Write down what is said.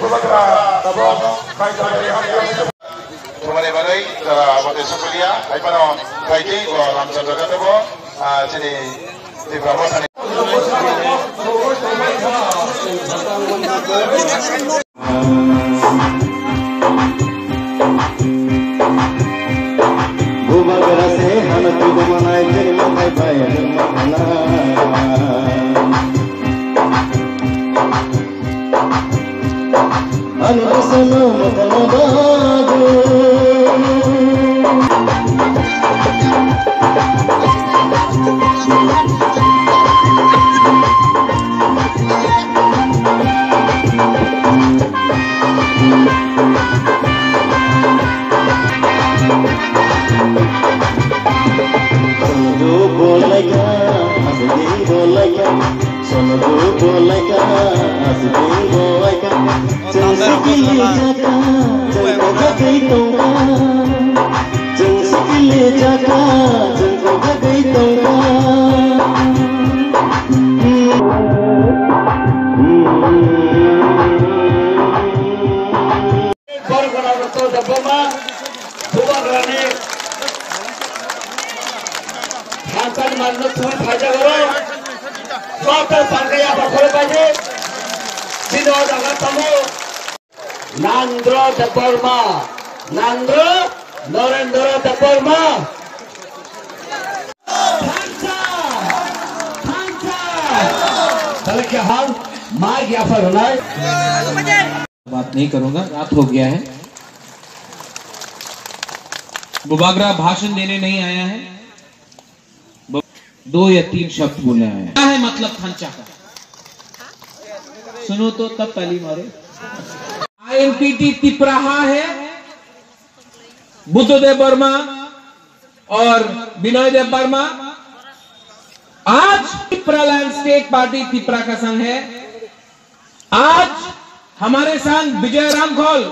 Kembali balik pada Sukulia, Aipano Kaiti, Ramchandra Gatabo, jadi di Prabowo. Bubagara se halat bumanaay janma kai pai janma ana anusano matanabadu Nandro Deparma, Nandro Narendra Deparma. चल क्या हाल मार गया पर होना बात नहीं करूंगा, रात हो गया है। बुबागरा भाषण देने नहीं आया है, 2 या 3 शब्द बोले आए हैं। क्या है मतलब थंचा का? सुनो तो तब ताली मारो। INPT तिपराहा है, बुद्धदेव वर्मा और विनय देव वर्मा। आज त्रिपुरालैंड स्टेट पार्टी त्रिपुरा का संघ है। आज हमारे संग विजय रामखोल